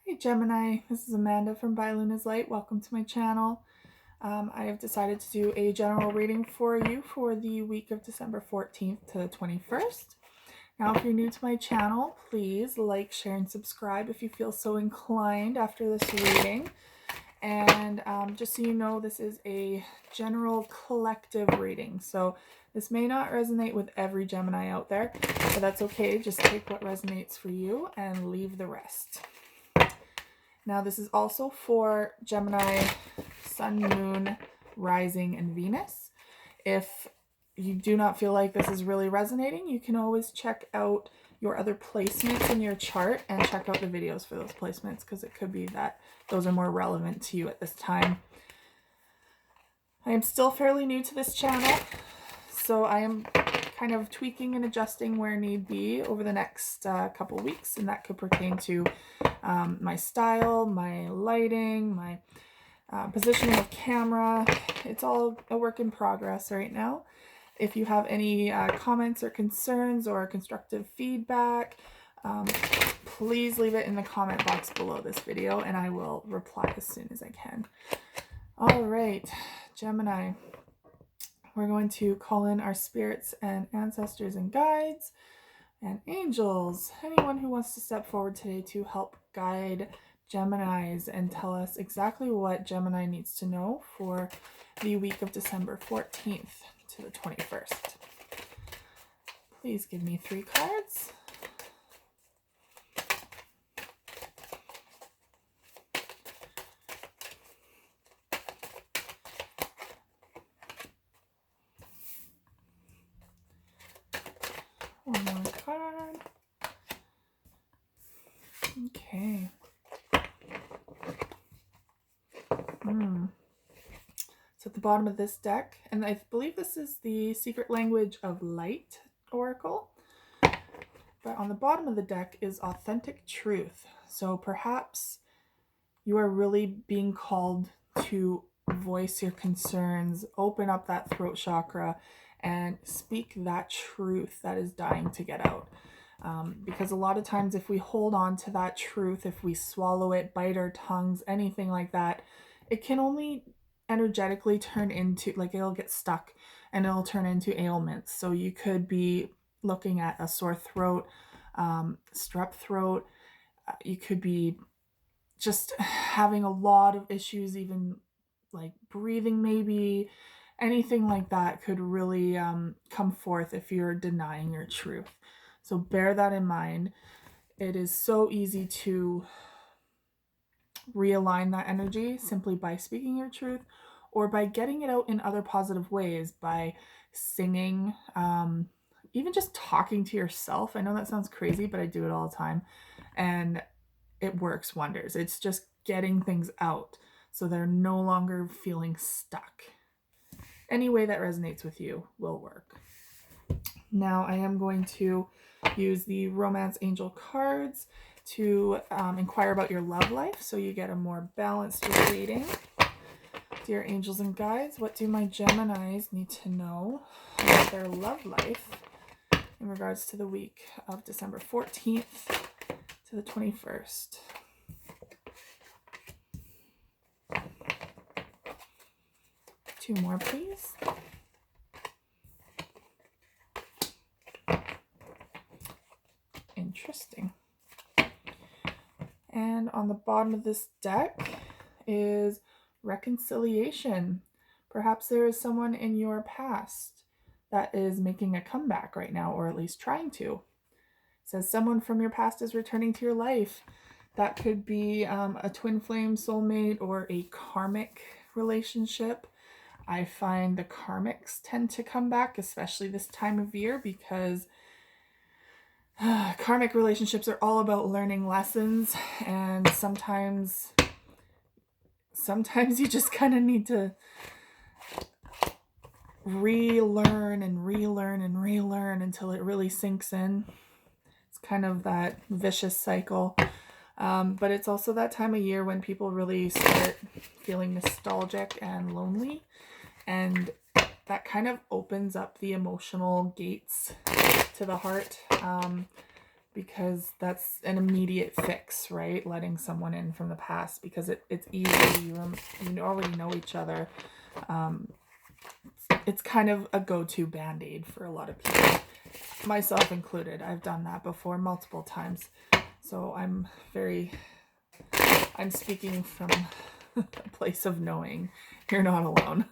Hey Gemini, this is Amanda from By Luna's Light. Welcome to my channel. I have decided to do a general reading for you for the week of December 14th to the 21st. Now, if you're new to my channel, please like, share, and subscribe if you feel so inclined after this reading. And just so you know, this is a general collective reading. So this may not resonate with every Gemini out there, but that's okay. Just take what resonates for you and leave the rest. Now, this is also for Gemini, Sun, Moon, Rising, and Venus. If you do not feel like this is really resonating, you can always check out your other placements in your chart and check out the videos for those placements, because it could be that those are more relevant to you at this time. I am still fairly new to this channel, so I am kind of tweaking and adjusting where need be over the next couple weeks, and that could pertain to my style, my lighting, my positioning of camera. It's all a work in progress right now. If you have any comments or concerns or constructive feedback, please leave it in the comment box below this video and I will reply as soon as I can. All right, Gemini. We're going to call in our spirits and ancestors and guides and angels. Anyone who wants to step forward today to help guide Geminis and tell us exactly what Gemini needs to know for the week of December 14th to the 21st. Please give me 3 cards. One more card. Okay. So at the bottom of this deck, and I believe this is the Secret Language of Light Oracle, but on the bottom of the deck is Authentic Truth. So perhaps you are really being called to voice your concerns, open up that throat chakra, and speak that truth that is dying to get out. Because a lot of times if we hold on to that truth, if we swallow it, bite our tongues, anything like that, it can only energetically turn into, like, it'll get stuck and it'll turn into ailments. So you could be looking at a sore throat, strep throat. You could be just having a lot of issues, even like breathing, maybe anything like that could really come forth if you're denying your truth. So bear that in mind. It is so easy to realign that energy simply by speaking your truth or by getting it out in other positive ways, by singing, even just talking to yourself. I know that sounds crazy, but I do it all the time and it works wonders. It's just getting things out so they're no longer feeling stuck. Any way that resonates with you will work. Now I am going to use the Romance Angel cards to inquire about your love life, so you get a more balanced reading. Dear angels and guides, what do my Geminis need to know about their love life in regards to the week of December 14th to the 21st? Two more, please. Interesting. And on the bottom of this deck is reconciliation. Perhaps there is someone in your past that is making a comeback right now, or at least trying to. It says someone from your past is returning to your life. That could be a twin flame soulmate or a karmic relationship. I find the karmics tend to come back, especially this time of year, because karmic relationships are all about learning lessons, and sometimes you just kind of need to relearn and relearn and relearn until it really sinks in. It's kind of that vicious cycle. But it's also that time of year when people really start feeling nostalgic and lonely, and that kind of opens up the emotional gates to the heart. because that's an immediate fix, right? Letting someone in from the past, because it's easy. You already know each other. It's kind of a go-to band-aid for a lot of people, myself included. I've done that before multiple times. So I'm speaking from a place of knowing you're not alone.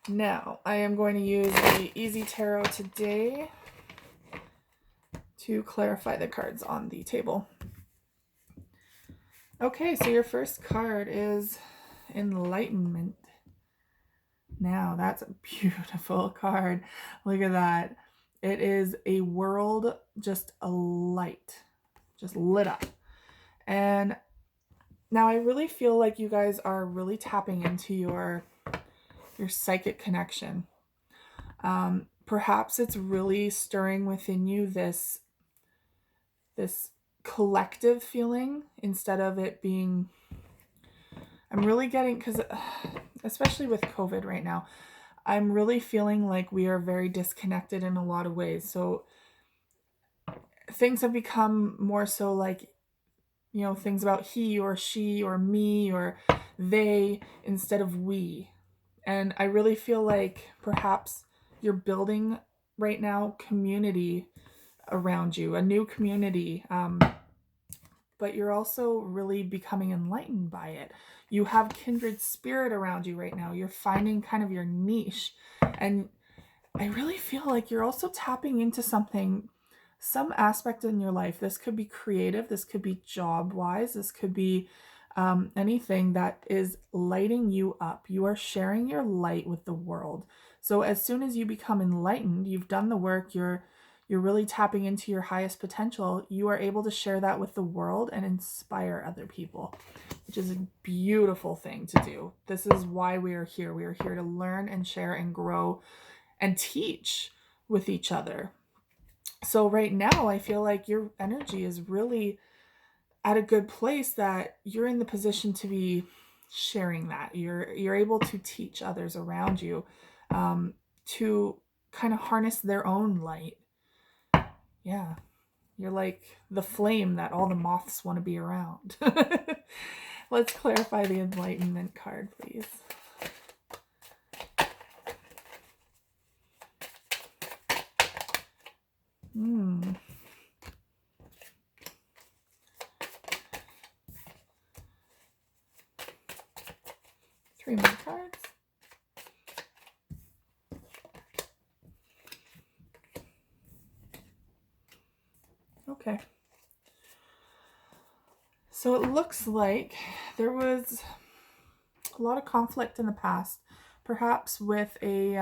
Now, I am going to use the Easy Tarot today to clarify the cards on the table. Okay, so your first card is Enlightenment. Now, that's a beautiful card. Look at that. It is a world, just a light, just lit up. And now I really feel like you guys are really tapping into your psychic connection. Perhaps it's really stirring within you this collective feeling instead of it being, I'm really getting, because especially with COVID right now, I'm really feeling like we are very disconnected in a lot of ways. So things have become more so like, things about he or she or me or they instead of we. And I really feel like perhaps you're building right now community around you, a new community. But you're also really becoming enlightened by it. You have kindred spirit around you right now. You're finding kind of your niche. And I really feel like you're also tapping into something, some aspect in your life. This could be creative. This could be job-wise. This could be anything that is lighting you up. You are sharing your light with the world. So as soon as you become enlightened, you've done the work, you're really tapping into your highest potential, you are able to share that with the world and inspire other people, which is a beautiful thing to do. This is why we are here. We are here to learn and share and grow and teach with each other. So right now, I feel like your energy is really at a good place, that you're in the position to be sharing that. You're able to teach others around you to kind of harness their own light. Yeah, you're like the flame that all the moths want to be around. Let's clarify the Enlightenment card, please. Three more cards. Okay. So it looks like there was a lot of conflict in the past, perhaps with a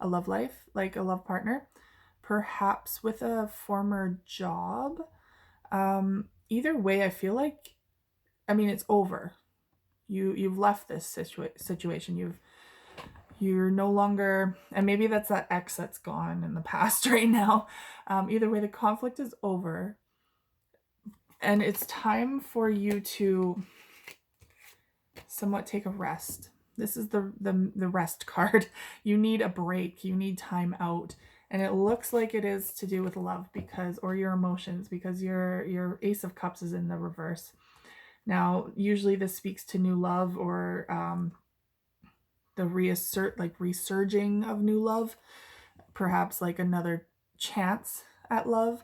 love life, like a love partner, perhaps with a former job. Either way, I feel like, it's over. You've left this situation. You're no longer, and maybe that's that ex that's gone in the past right now. Either way, the conflict is over, and it's time for you to somewhat take a rest. This is the rest card. You need a break. You need time out. And it looks like it is to do with love, or your emotions, because your Ace of Cups is in the reverse. Now, usually this speaks to new love, or the resurging of new love, perhaps like another chance at love.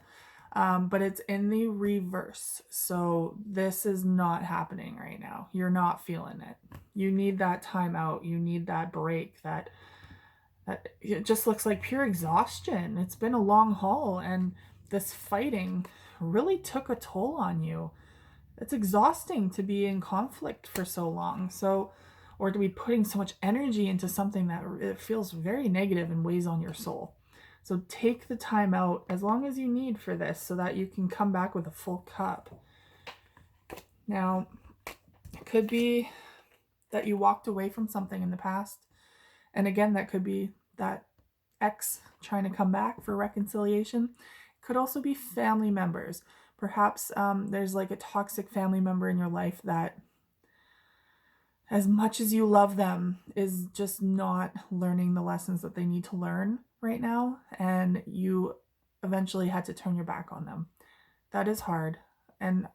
But it's in the reverse. So this is not happening right now. You're not feeling it. You need that time out. You need that break. That it just looks like pure exhaustion. It's been a long haul, and this fighting really took a toll on you. It's exhausting to be in conflict for so long. Or to be putting so much energy into something that it feels very negative and weighs on your soul. So take the time out as long as you need for this, so that you can come back with a full cup. Now, it could be that you walked away from something in the past. And again, that could be that ex trying to come back for reconciliation. It could also be family members. Perhaps there's like a toxic family member in your life that, as much as you love them, is just not learning the lessons that they need to learn right now, and you eventually had to turn your back on them. That is hard. And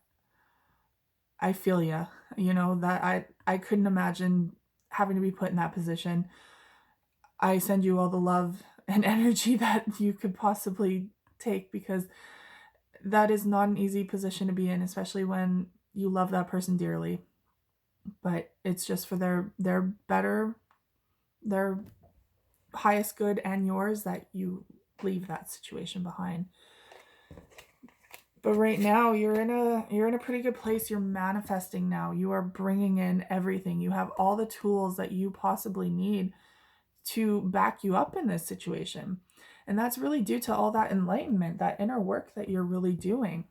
I feel ya. You know, that I couldn't imagine having to be put in that position. I send you all the love and energy that you could possibly take, because that is not an easy position to be in, especially when you love that person dearly. But it's just for their better, their highest good and yours, that you leave that situation behind. But right now you're in a pretty good place. You're manifesting now. You are bringing in everything. You have all the tools that you possibly need to back you up in this situation. And that's really due to all that enlightenment, that inner work that you're really doing.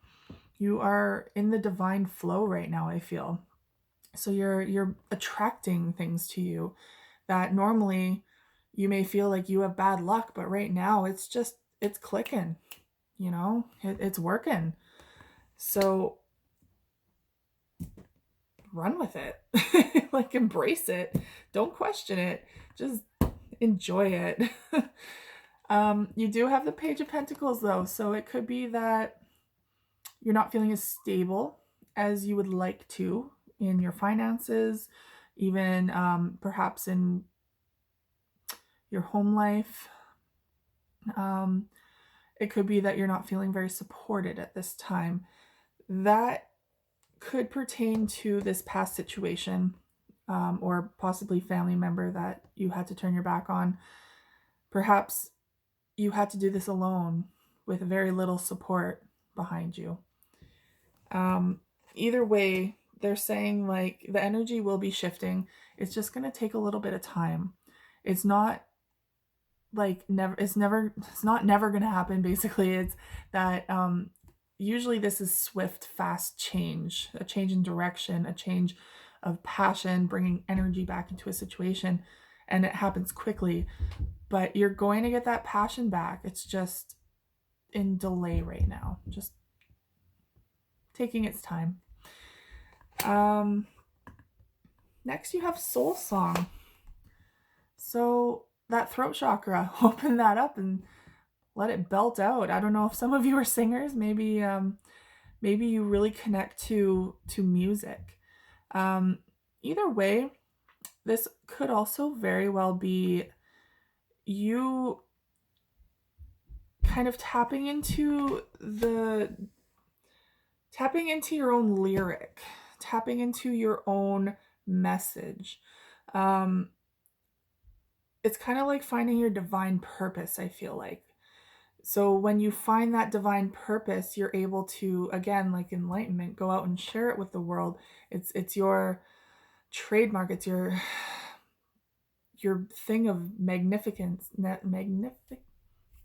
You are in the divine flow right now, I feel. So you're attracting things to you that normally you may feel like you have bad luck, but right now it's clicking, you know, it's working. So run with it. Like, embrace it. Don't question it. Just enjoy it. You do have the Page of Pentacles though, so it could be that you're not feeling as stable as you would like to in your finances, even perhaps in your home life. It could be that you're not feeling very supported at this time. That could pertain to this past situation, or possibly family member that you had to turn your back on. Perhaps you had to do this alone with very little support behind you. Either way, they're saying like the energy will be shifting. It's just going to take a little bit of time. It's not like it's not never going to happen. Basically, it's that usually this is swift, fast change, a change in direction, a change of passion, bringing energy back into a situation, and it happens quickly. But you're going to get that passion back. It's just in delay right now, just taking its time. Next you have Soul Song. So that throat chakra, open that up and let it belt out. I don't know if some of you are singers. Maybe you really connect to music. Either way, this could also very well be you kind of tapping into your own lyric, tapping into your own message. It's kind of like finding your divine purpose, I feel like. So when you find that divine purpose, you're able to, again, like enlightenment, go out and share it with the world. It's your trademark. It's your thing of magnificence.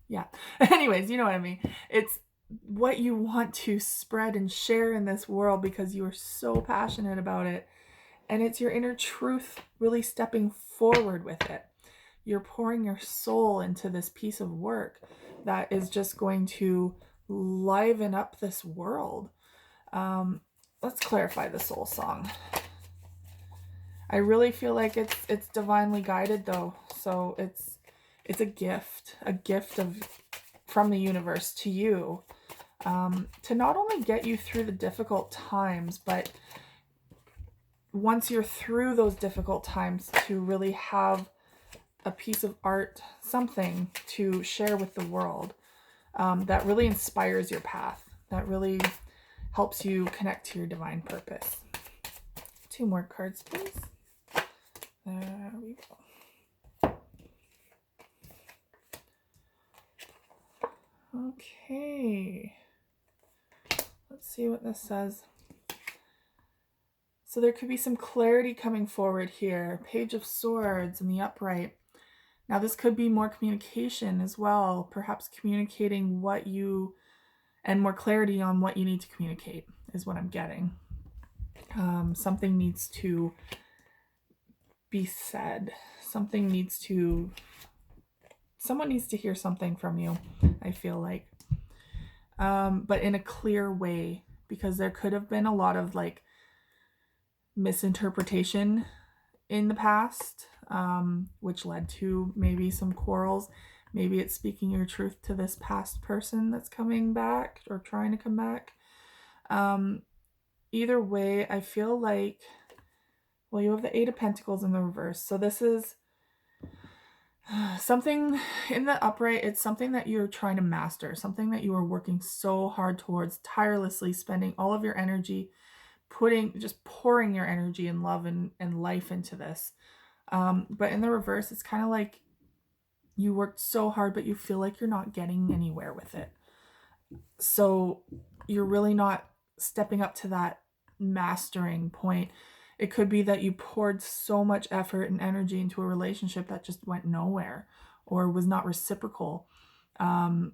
Yeah. Anyways, you know what I mean. It's what you want to spread and share in this world because you are so passionate about it. And it's your inner truth really stepping forward with it. You're pouring your soul into this piece of work that is just going to liven up this world. Let's clarify the Soul Song. I really feel like it's divinely guided though. So it's a gift from the universe to you, to not only get you through the difficult times, but once you're through those difficult times, to really have a piece of art, something to share with the world, that really inspires your path, that really helps you connect to your divine purpose. 2 more cards, please. There we go. Okay. Let's see what this says. So there could be some clarity coming forward here. Page of Swords in the upright. Now this could be more communication as well. Perhaps communicating what you, and more clarity on what you need to communicate is what I'm getting. Something needs to be said. Someone needs to hear something from you, I feel like. But in a clear way, because there could have been a lot of like misinterpretation in the past, which led to maybe some quarrels. Maybe it's speaking your truth to this past person that's coming back or trying to come back. Either way, I feel like, well, you have the Eight of Pentacles in the reverse. So this is something in the upright. It's something that you're trying to master, something that you are working so hard towards, tirelessly spending all of your energy, just pouring your energy and love and life into this. But in the reverse, it's kind of like you worked so hard, but you feel like you're not getting anywhere with it. So you're really not stepping up to that mastering point. It could be that you poured so much effort and energy into a relationship that just went nowhere or was not reciprocal. Same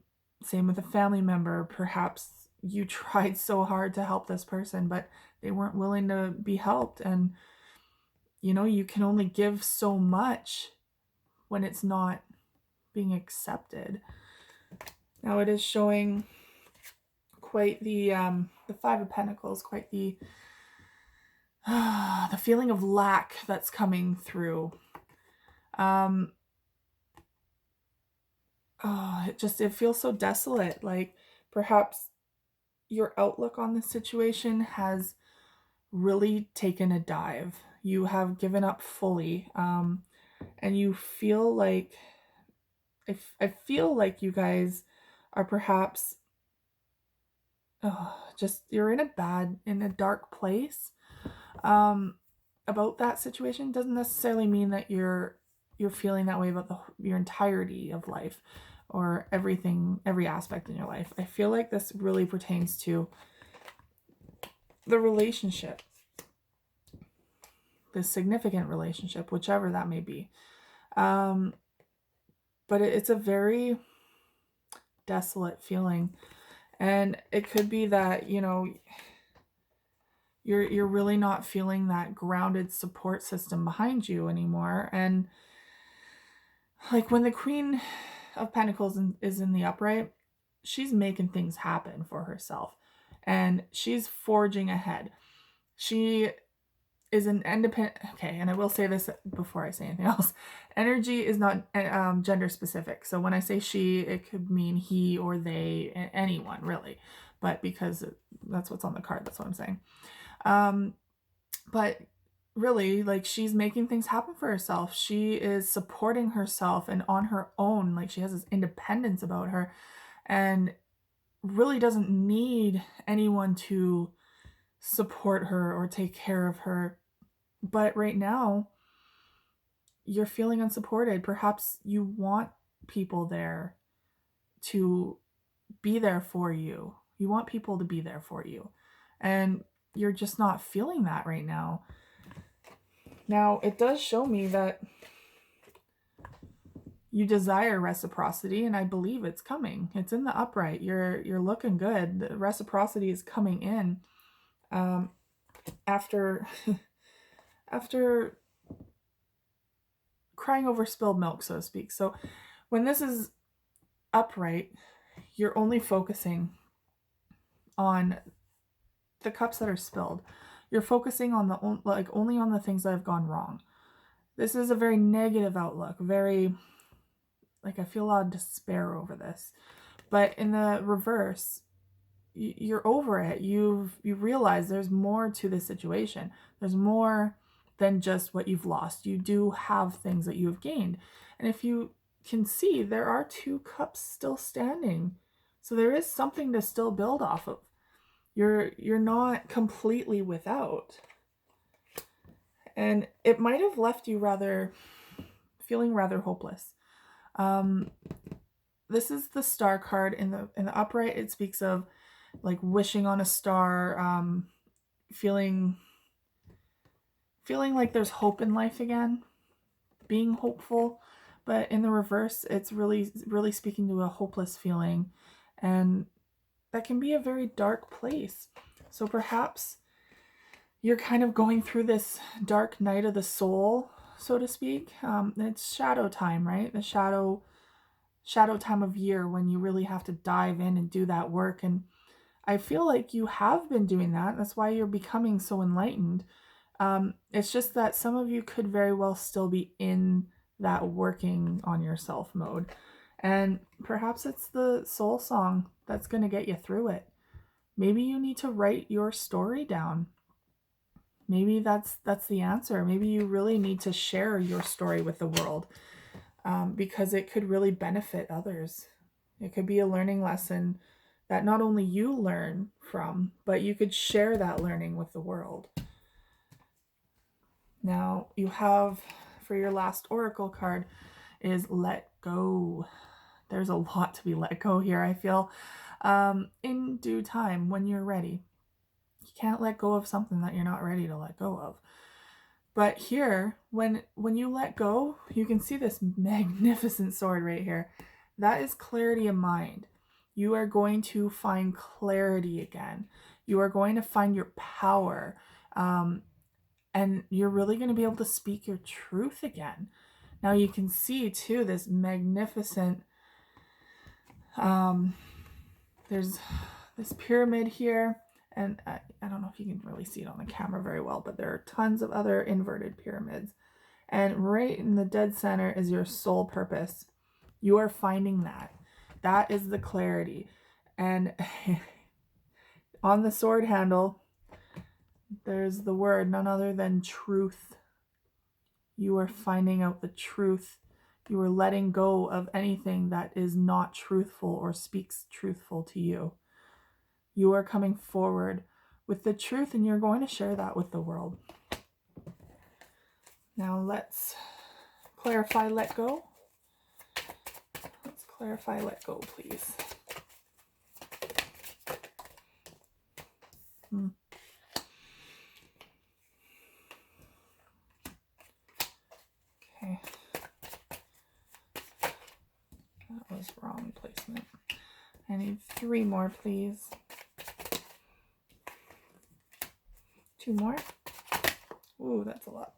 with a family member. Perhaps you tried so hard to help this person, but they weren't willing to be helped. And, you can only give so much when it's not being accepted. Now it is showing quite the Five of Pentacles, quite the the feeling of lack that's coming through. It feels so desolate. Like perhaps your outlook on the situation has really taken a dive. You have given up fully, and you feel like I feel like you guys are perhaps just you're in a dark place about that situation. Doesn't necessarily mean that you're feeling that way about your entirety of life or every aspect in your life. I feel like this really pertains to the relationship, the significant relationship, whichever that may be. But it's a very desolate feeling, and it could be that you're really not feeling that grounded support system behind you anymore. And like when the Queen of Pentacles is in the upright, she's making things happen for herself and she's forging ahead. She is an independent. Okay, and I will say this before I say anything else. Energy is not gender specific. So when I say she, it could mean he or they, anyone really. But because that's what's on the card, that's what I'm saying. But really, like, she's making things happen for herself. She is supporting herself and on her own. Like, she has this independence about her and really doesn't need anyone to support her or take care of her. But right now, you're feeling unsupported. Perhaps you want people there to be there for you. You want people to be there for you. And you're just not feeling that right now. Now, it does show me that you desire reciprocity, and I believe it's coming. It's in the upright. You're looking good. The reciprocity is coming in after after crying over spilled milk, so to speak. So when this is upright, you're only focusing on the cups that are spilled. You're focusing on only on the things that have gone wrong. This is a very negative outlook, very, like, I feel a lot of despair over this. But in the reverse, you're over it. You realize there's more to this situation. There's more than just what you've lost. You do have things that you have gained. And if you can see, there are two cups still standing. So there is something to still build off of. You're not completely without. And it might have left you feeling rather hopeless. This is the Star card in the upright. It speaks of like wishing on a star, feeling like there's hope in life again, being hopeful. But in the reverse, it's really, really speaking to a hopeless feeling, and that can be a very dark place. So perhaps you're kind of going through this dark night of the soul, so to speak. It's shadow time, right? The shadow time of year when you really have to dive in and do that work. And I feel like you have been doing that. That's why you're becoming so enlightened. It's just that some of you could very well still be in that working on yourself mode. And perhaps it's the soul song that's going to get you through it. Maybe you need to write your story down. Maybe that's the answer. Maybe you really need to share your story with the world, because it could really benefit others. It could be a learning lesson that not only you learn from, but you could share that learning with the world. Now you have, for your last oracle card, is let go. There's a lot to be let go here, I feel. In due time, when you're ready. You can't let go of something that you're not ready to let go of. But here, when you let go, you can see this magnificent sword right here. That is clarity of mind. You are going to find clarity again. You are going to find your power. And you're really going to be able to speak your truth again. Now you can see too this magnificent, there's this pyramid here. And I don't know if you can really see it on the camera very well, but there are tons of other inverted pyramids. And right in the dead center is your soul purpose. You are finding that. That is the clarity. And on the sword handle, there's the word, none other than truth. You are finding out the truth. You are letting go of anything that is not truthful or speaks truthful to you. You are coming forward with the truth, and you're going to share that with the world. Now let's clarify let go. Let's clarify let go, please. Okay. That was wrong placement. I need 3 more, please. 2 more. Ooh, that's a lot.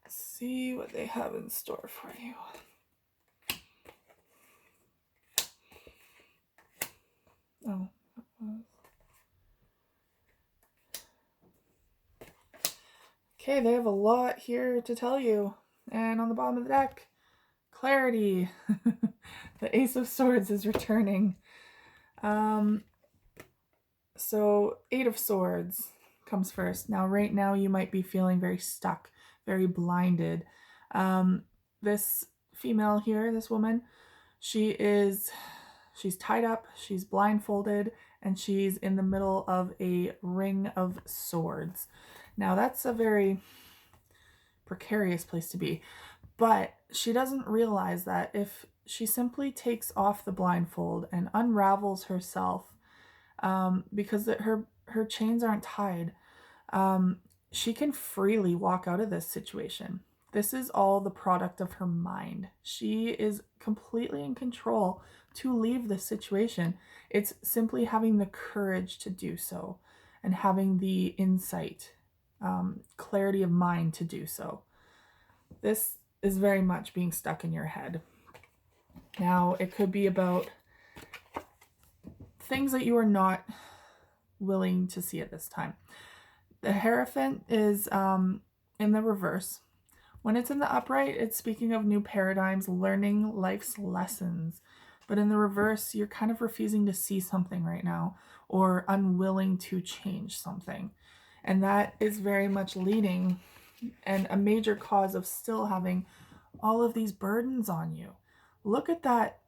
Let's see what they have in store for you. Oh, that was... Okay, they have a lot here to tell you. And on the bottom of the deck, clarity. The Ace of Swords is returning. So 8 of Swords comes first. Now, right now, you might be feeling very stuck, very blinded. This female here, this woman, she's tied up, she's blindfolded, and she's in the middle of a ring of swords. Now, that's a very precarious place to be, but she doesn't realize that if she simply takes off the blindfold and unravels herself, because her chains aren't tied, she can freely walk out of this situation. This is all the product of her mind. She is completely in control to leave this situation. It's simply having the courage to do so and having the insight, clarity of mind to do so. This is very much being stuck in your head. Now, it could be about things that you are not willing to see at this time. The Hierophant is in the reverse. When it's in the upright, it's speaking of new paradigms, learning life's lessons. But in the reverse, you're kind of refusing to see something right now or unwilling to change something. And that is very much leading and a major cause of still having all of these burdens on you. Look at that,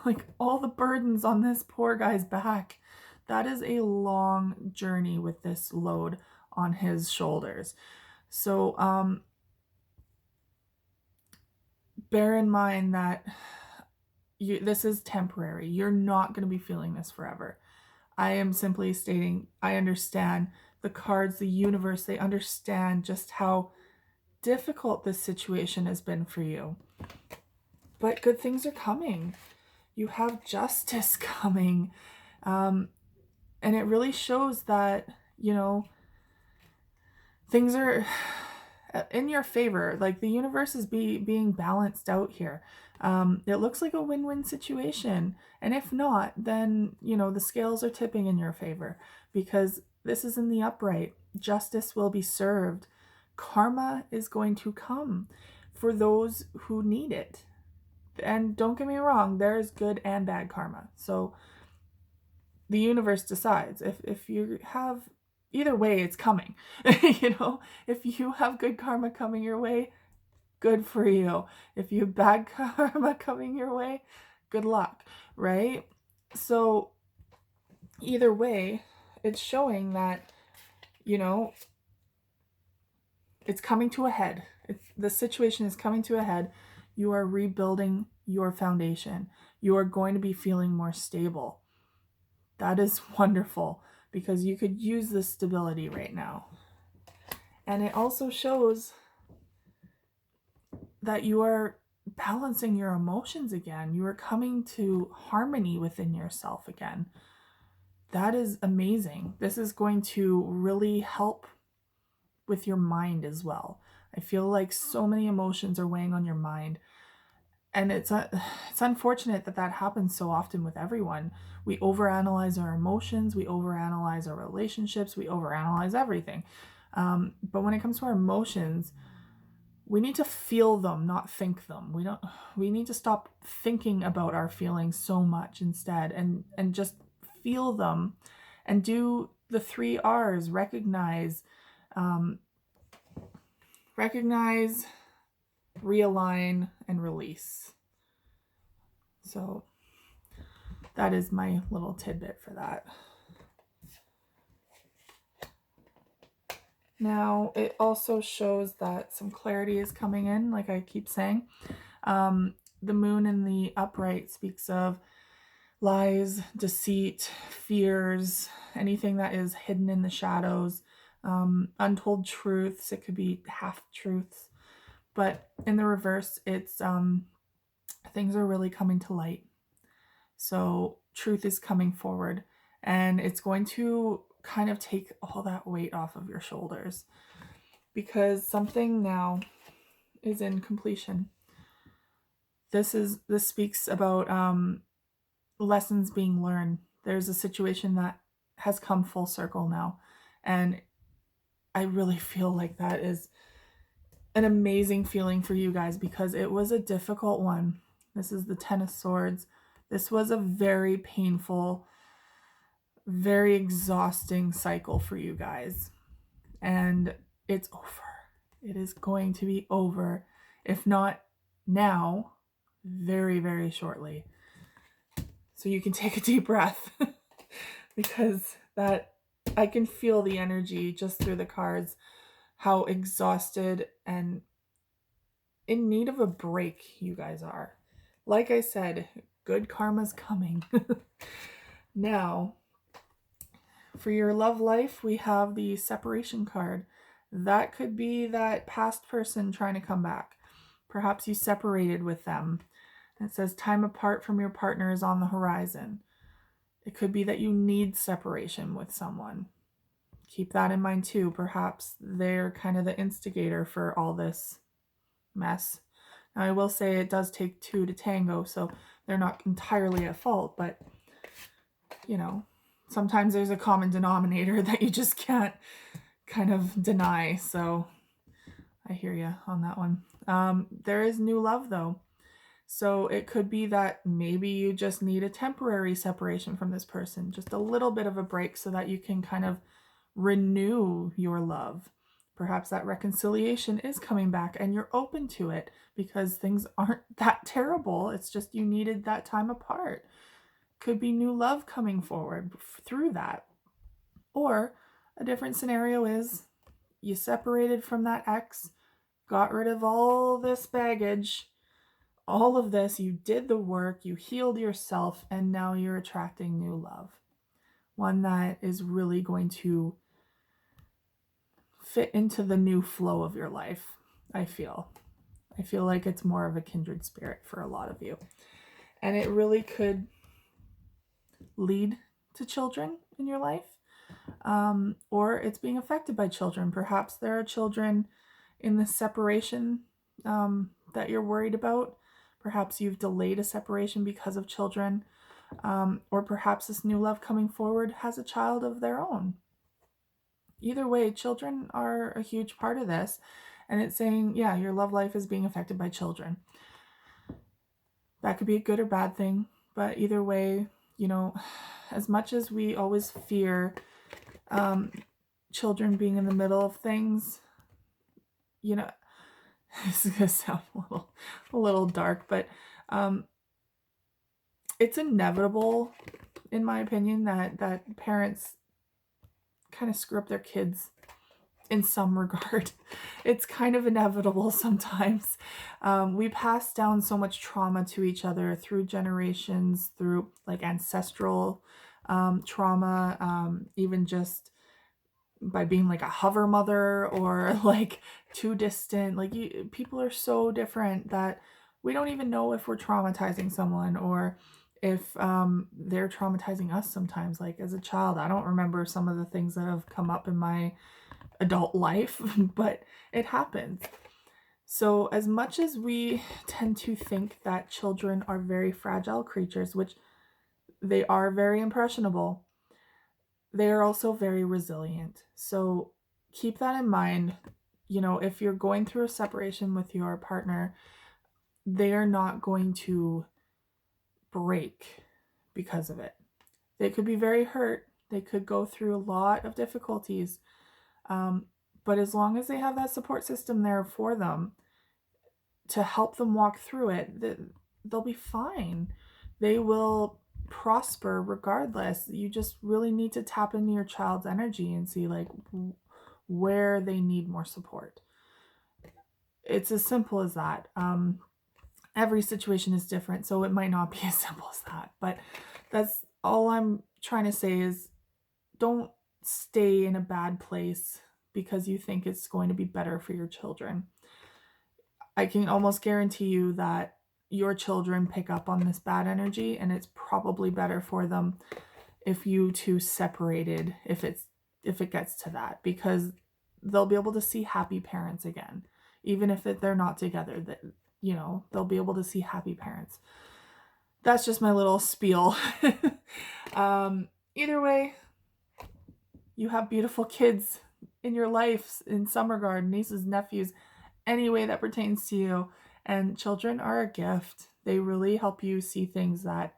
like all the burdens on this poor guy's back. That is a long journey with this load on his shoulders. So bear in mind that this is temporary. You're not going to be feeling this forever. I am simply stating, I understand the cards, the universe, they understand just how difficult this situation has been for you. But good things are coming. You have justice coming. And it really shows that, things are in your favor. Like the universe is being balanced out here. It looks like a win-win situation. And if not, then, the scales are tipping in your favor because this is in the upright. Justice will be served. Karma is going to come for those who need it. And don't get me wrong, there is good and bad karma. So the universe decides. If you have, either way, it's coming. If you have good karma coming your way, good for you. If you have bad karma coming your way, good luck, right? So either way, it's showing that, it's coming to a head. The situation is coming to a head. You are rebuilding your foundation. You are going to be feeling more stable. That is wonderful, because you could use this stability right now. And it also shows that you are balancing your emotions again. You are coming to harmony within yourself again. That is amazing. This is going to really help with your mind as well. I feel like so many emotions are weighing on your mind. And it's unfortunate that happens so often with everyone. We overanalyze our emotions, we overanalyze our relationships, we overanalyze everything. But when it comes to our emotions, we need to feel them, not think them. We need to stop thinking about our feelings so much instead, and just feel them, and do the 3 R's: recognize, realign, and release. So that is my little tidbit for that. Now, it also shows that some clarity is coming in, like I keep saying. The moon in the upright speaks of lies, deceit, fears, anything that is hidden in the shadows, untold truths. It could be half-truths. But in the reverse, it's things are really coming to light. So truth is coming forward, and it's going to kind of take all that weight off of your shoulders, because something now is in completion. This speaks about lessons being learned. There's a situation that has come full circle now, and I really feel like that is an amazing feeling for you guys, because it was a difficult one. This is the 10 of Swords. This was a very painful, very exhausting cycle for you guys, and it's over. It is going to be over, if not now, very, very shortly. So you can take a deep breath because that, I can feel the energy just through the cards, how exhausted and in need of a break you guys are. Like I said, good karma's coming. Now, for your love life, we have the separation card. That could be that past person trying to come back. Perhaps you separated with them. It says time apart from your partner is on the horizon. It could be that you need separation with someone. Keep that in mind too. Perhaps they're kind of the instigator for all this mess. Now, I will say it does take 2 to tango, so they're not entirely at fault, but sometimes there's a common denominator that you just can't kind of deny. So I hear you on that one. There is new love though. So it could be that maybe you just need a temporary separation from this person, just a little bit of a break so that you can kind of renew your love. Perhaps that reconciliation is coming back and you're open to it because things aren't that terrible. It's just you needed that time apart. Could be new love coming forward through that. Or a different scenario is you separated from that ex, got rid of all this baggage, all of this, you did the work, you healed yourself, and now you're attracting new love. One that is really going to fit into the new flow of your life, I feel. I feel like it's more of a kindred spirit for a lot of you. And it really could lead to children in your life. Or it's being affected by children. Perhaps there are children in the separation that you're worried about. Perhaps you've delayed a separation because of children. Or perhaps this new love coming forward has a child of their own. Either way, children are a huge part of this. And it's saying, yeah, your love life is being affected by children. That could be a good or bad thing. But either way, you know, as much as we always fear children being in the middle of things, you know, this is gonna sound a little dark, but it's inevitable, in my opinion, that parents kind of screw up their kids in some regard. It's kind of inevitable sometimes. We pass down so much trauma to each other through generations, through like ancestral trauma, even just by being like a hover mother or like too distant. Like people are so different that we don't even know if we're traumatizing someone or if they're traumatizing us sometimes. Like as a child, I don't remember some of the things that have come up in my adult life, but it happens. So as much as we tend to think that children are very fragile creatures, which they are, very impressionable, they are also very resilient. So keep that in mind. You know, if you're going through a separation with your partner, they are not going to break because of it. They could be very hurt. They could go through a lot of difficulties. But as long as they have that support system there for them to help them walk through it, they'll be fine. They will prosper regardless. You just really need to tap into your child's energy and see like where they need more support. It's as simple as that. Every situation is different, so it might not be as simple as that. But that's all I'm trying to say is don't stay in a bad place because you think it's going to be better for your children. I can almost guarantee you that your children pick up on this bad energy, and it's probably better for them if you two separated, if it gets to that, because they'll be able to see happy parents again, even if they're not together. That they'll be able to see happy parents. That's just my little spiel. Either way, you have beautiful kids in your life in some regard, nieces, nephews, any way that pertains to you. And children are a gift. They really help you see things that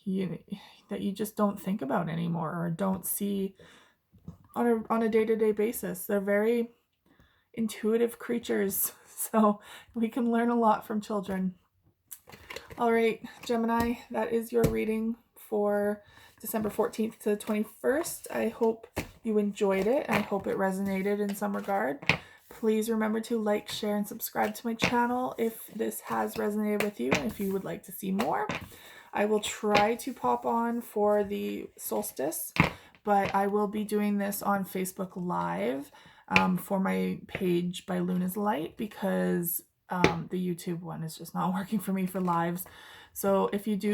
you just don't think about anymore or don't see on a day-to-day basis. They're very intuitive creatures, so we can learn a lot from children. All right, Gemini, that is your reading for December 14th to the 21st. I hope you enjoyed it. I hope it resonated in some regard. Please remember to like, share, and subscribe to my channel if this has resonated with you and if you would like to see more. I will try to pop on for the solstice, but I will be doing this on Facebook Live for my page by Luna's Light because the YouTube one is just not working for me for lives. So if you do